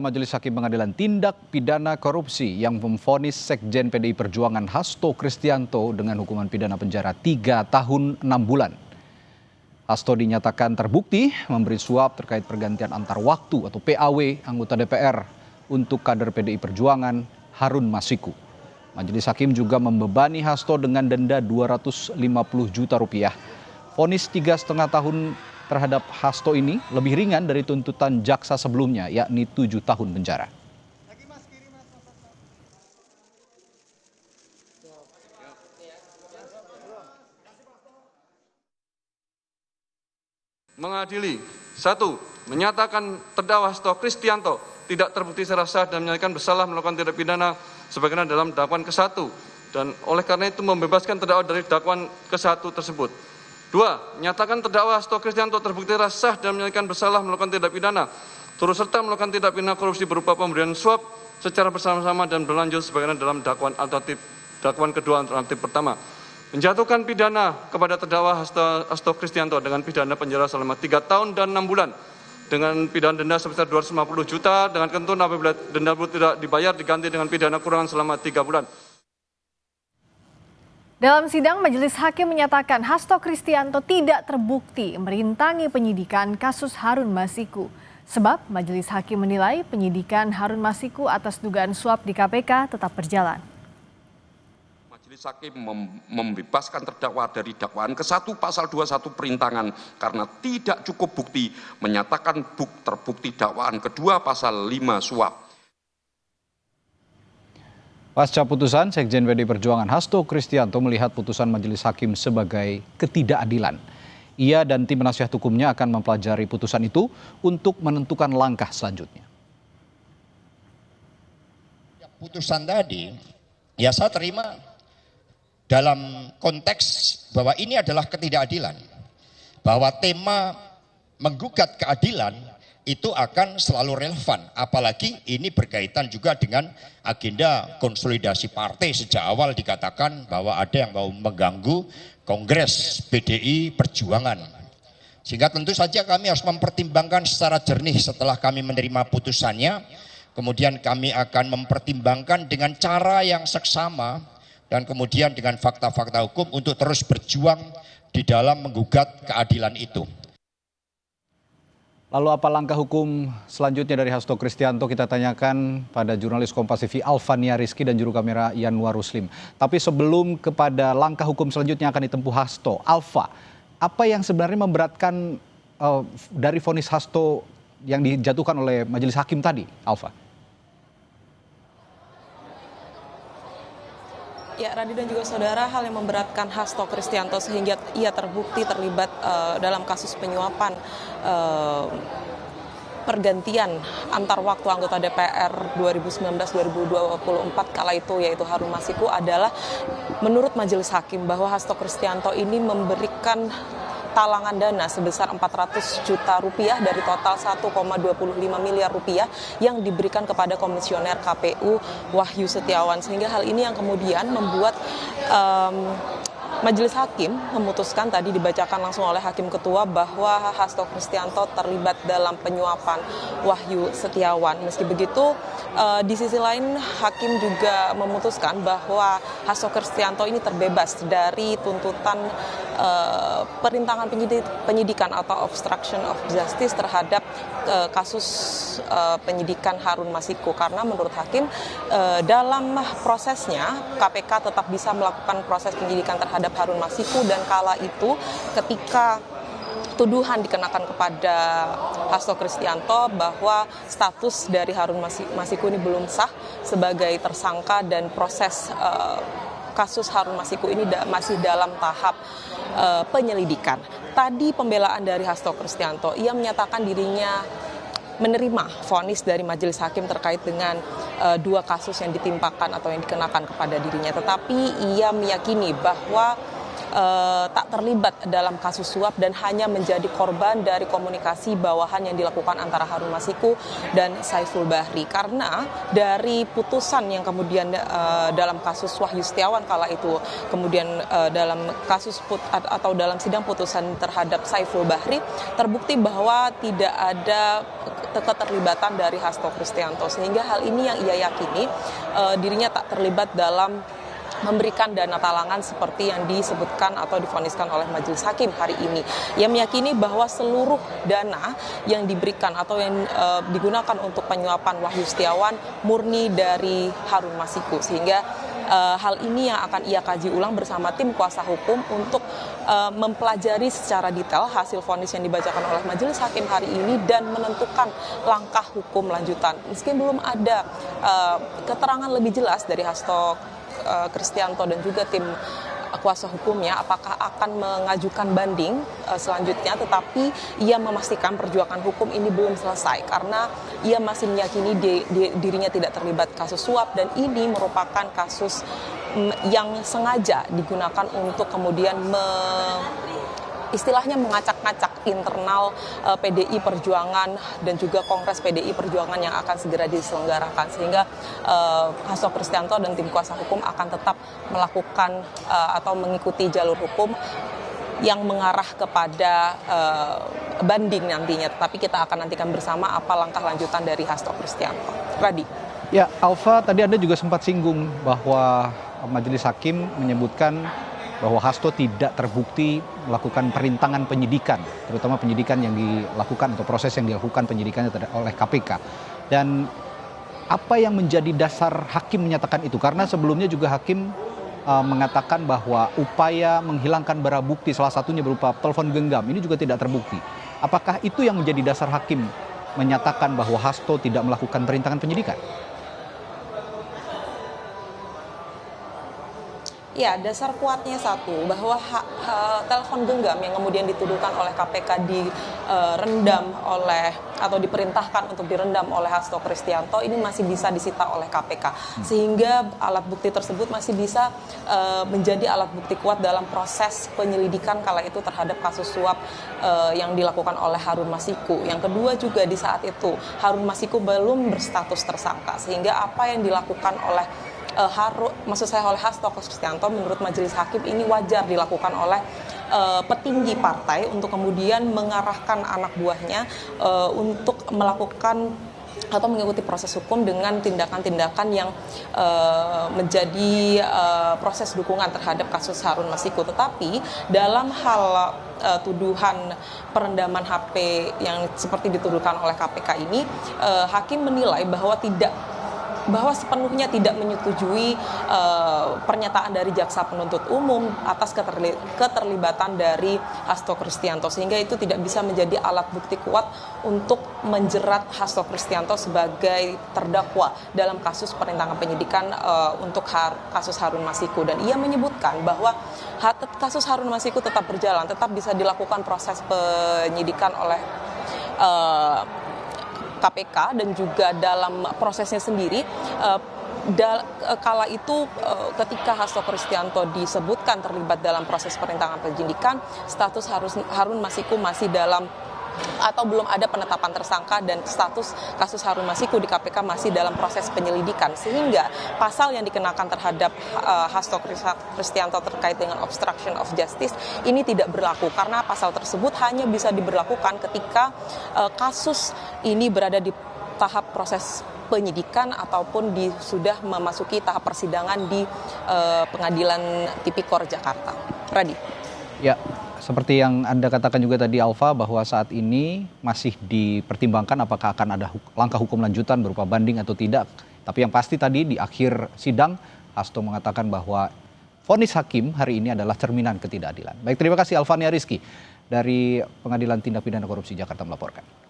Majelis Hakim Pengadilan Tindak Pidana Korupsi yang memvonis Sekjen PDI Perjuangan Hasto Kristianto dengan hukuman pidana penjara 3 tahun 6 bulan. Hasto dinyatakan terbukti memberi suap terkait pergantian antar waktu atau PAW anggota DPR untuk kader PDI Perjuangan Harun Masiku. Majelis Hakim juga membebani Hasto dengan denda 250 juta rupiah. Vonis 3,5 tahun terhadap Hasto ini lebih ringan dari tuntutan jaksa sebelumnya, yakni 7 tahun penjara. Mengadili 1. Menyatakan terdakwa Hasto Kristianto tidak terbukti secara sah dan menyatakan bersalah melakukan tindak pidana sebagaimana dalam dakwaan ke-1 dan oleh karena itu membebaskan terdakwa dari dakwaan ke-1 tersebut. 2. Menyatakan terdakwa Hasto Kristianto terbukti secara sah dan menyatakan bersalah melakukan tindak pidana turut serta melakukan tindak pidana korupsi berupa pemberian suap secara bersama-sama dan berlanjut sebagaimana dalam dakwaan kedua alternatif pertama. Menjatuhkan pidana kepada terdakwa Hasto Kristianto dengan pidana penjara selama 3 tahun dan 6 bulan dengan pidana denda sebesar 250 juta dengan ketentuan apabila denda tidak dibayar diganti dengan pidana kurungan selama 3 bulan. Dalam sidang, Majelis Hakim menyatakan Hasto Kristianto tidak terbukti merintangi penyidikan kasus Harun Masiku. Sebab Majelis Hakim menilai penyidikan Harun Masiku atas dugaan suap di KPK tetap berjalan. Majelis Hakim membebaskan terdakwa dari dakwaan ke-1 pasal 21 perintangan karena tidak cukup bukti, menyatakan terbukti dakwaan kedua pasal 5 suap. Pasca putusan, Sekjen PDI Perjuangan Hasto Kristianto melihat putusan Majelis Hakim sebagai ketidakadilan. Ia dan tim penasihat hukumnya akan mempelajari putusan itu untuk menentukan langkah selanjutnya. Putusan tadi, ya saya terima dalam konteks bahwa ini adalah ketidakadilan. Bahwa tema menggugat keadilan itu akan selalu relevan, apalagi ini berkaitan juga dengan agenda konsolidasi partai. Sejak awal dikatakan bahwa ada yang mau mengganggu Kongres PDI Perjuangan. Sehingga tentu saja kami harus mempertimbangkan secara jernih setelah kami menerima putusannya. Kemudian kami akan mempertimbangkan dengan cara yang seksama dan kemudian dengan fakta-fakta hukum untuk terus berjuang di dalam menggugat keadilan itu. Lalu apa langkah hukum selanjutnya dari Hasto Kristianto, kita tanyakan pada jurnalis Kompas TV Alfania Rizky dan juru kamera Yanwar Ruslim. Tapi sebelum kepada langkah hukum selanjutnya akan ditempuh Hasto, Alfa, apa yang sebenarnya memberatkan dari vonis Hasto yang dijatuhkan oleh Majelis Hakim tadi, Alfa? Ya, Radi dan juga saudara, hal yang memberatkan Hasto Kristianto sehingga ia terbukti terlibat dalam kasus penyuapan pergantian antar waktu anggota DPR 2019-2024 kala itu, yaitu Harun Masiku, adalah menurut Majelis Hakim bahwa Hasto Kristianto ini memberikan talangan dana sebesar 400 juta rupiah dari total 1,25 miliar rupiah yang diberikan kepada komisioner KPU Wahyu Setiawan, sehingga hal ini yang kemudian membuat Majelis Hakim memutuskan, tadi dibacakan langsung oleh Hakim Ketua, bahwa Hasto Kristianto terlibat dalam penyuapan Wahyu Setiawan. Meski begitu, di sisi lain Hakim juga memutuskan bahwa Hasto Kristianto ini terbebas dari tuntutan perintangan penyidikan atau obstruction of justice terhadap kasus penyidikan Harun Masiku, karena menurut Hakim dalam prosesnya KPK tetap bisa melakukan proses penyidikan terhadap Harun Masiku, dan kala itu ketika tuduhan dikenakan kepada Hasto Kristianto bahwa status dari Harun Masiku ini belum sah sebagai tersangka dan proses kasus Harun Masiku ini masih dalam tahap penyelidikan. Tadi pembelaan dari Hasto Kristianto, ia menyatakan dirinya menerima vonis dari Majelis Hakim terkait dengan 2 kasus yang ditimpakan atau yang dikenakan kepada dirinya. Tetapi ia meyakini bahwa tak terlibat dalam kasus suap dan hanya menjadi korban dari komunikasi bawahan yang dilakukan antara Harun Masiku dan Saiful Bahri. Karena dari putusan yang kemudian dalam kasus Wahyu Setiawan kala itu, kemudian dalam kasus atau dalam sidang putusan terhadap Saiful Bahri, terbukti bahwa tidak ada keterlibatan dari Hasto Kristianto, sehingga hal ini yang ia yakini dirinya tak terlibat dalam memberikan dana talangan seperti yang disebutkan atau divoniskan oleh majelis hakim hari ini. Ia meyakini bahwa seluruh dana yang diberikan atau yang digunakan untuk penyuapan Wahyu Setiawan murni dari Harun Masiku, sehingga hal ini yang akan ia kaji ulang bersama tim kuasa hukum untuk mempelajari secara detail hasil vonis yang dibacakan oleh majelis hakim hari ini dan menentukan langkah hukum lanjutan. Meski belum ada keterangan lebih jelas dari Hasto Kristianto dan juga tim kuasa hukumnya apakah akan mengajukan banding selanjutnya, tetapi ia memastikan perjuangan hukum ini belum selesai karena ia masih meyakini dirinya tidak terlibat kasus suap, dan ini merupakan kasus yang sengaja digunakan untuk kemudian istilahnya mengacak-ngacak internal PDI Perjuangan dan juga Kongres PDI Perjuangan yang akan segera diselenggarakan, sehingga Hasto Kristianto dan tim kuasa hukum akan tetap melakukan atau mengikuti jalur hukum yang mengarah kepada banding nantinya. Tapi kita akan nantikan bersama apa langkah lanjutan dari Hasto Kristianto. Radi. Ya, Alfa, tadi Anda juga sempat singgung bahwa majelis hakim menyebutkan bahwa Hasto tidak terbukti melakukan perintangan penyidikan, terutama penyidikan yang dilakukan atau proses yang dilakukan penyidikannya oleh KPK. Dan apa yang menjadi dasar hakim menyatakan itu? Karena sebelumnya juga hakim mengatakan bahwa upaya menghilangkan barang bukti salah satunya berupa telepon genggam ini juga tidak terbukti. Apakah itu yang menjadi dasar hakim menyatakan bahwa Hasto tidak melakukan perintangan penyidikan? Ya, dasar kuatnya satu, bahwa telepon genggam yang kemudian dituduhkan oleh KPK direndam oleh atau diperintahkan untuk direndam oleh Hasto Kristianto ini masih bisa disita oleh KPK. Sehingga alat bukti tersebut masih bisa menjadi alat bukti kuat dalam proses penyelidikan kala itu terhadap kasus suap yang dilakukan oleh Harun Masiku. Yang kedua juga di saat itu Harun Masiku belum berstatus tersangka, sehingga apa yang dilakukan oleh oleh Hasto Kristianto menurut majelis hakim ini wajar dilakukan oleh petinggi partai untuk kemudian mengarahkan anak buahnya untuk melakukan atau mengikuti proses hukum dengan tindakan-tindakan yang menjadi proses dukungan terhadap kasus Harun Masiku. Tetapi dalam hal tuduhan perendaman HP yang seperti dituduhkan oleh KPK ini, hakim menilai bahwa sepenuhnya tidak menyetujui pernyataan dari jaksa penuntut umum atas keterlibatan dari Hasto Kristianto, sehingga itu tidak bisa menjadi alat bukti kuat untuk menjerat Hasto Kristianto sebagai terdakwa dalam kasus perintangan penyidikan untuk kasus Harun Masiku. Dan ia menyebutkan bahwa kasus Harun Masiku tetap berjalan, tetap bisa dilakukan proses penyidikan oleh KPK, dan juga dalam prosesnya sendiri kala itu ketika Hasto Kristianto disebutkan terlibat dalam proses perintangan penyidikan, status Harun Masiku masih dalam atau belum ada penetapan tersangka, dan status kasus Harun Masiku di KPK masih dalam proses penyelidikan, sehingga pasal yang dikenakan terhadap Hasto Kristianto terkait dengan obstruction of justice ini tidak berlaku, karena pasal tersebut hanya bisa diberlakukan ketika kasus ini berada di tahap proses penyidikan ataupun sudah memasuki tahap persidangan di Pengadilan Tipikor Jakarta. Radi. Ya, seperti yang Anda katakan juga tadi Alfa, bahwa saat ini masih dipertimbangkan apakah akan ada langkah hukum lanjutan berupa banding atau tidak. Tapi yang pasti tadi di akhir sidang Hasto mengatakan bahwa vonis hakim hari ini adalah cerminan ketidakadilan. Baik, terima kasih Alfania Rizky dari Pengadilan Tindak Pidana Korupsi Jakarta melaporkan.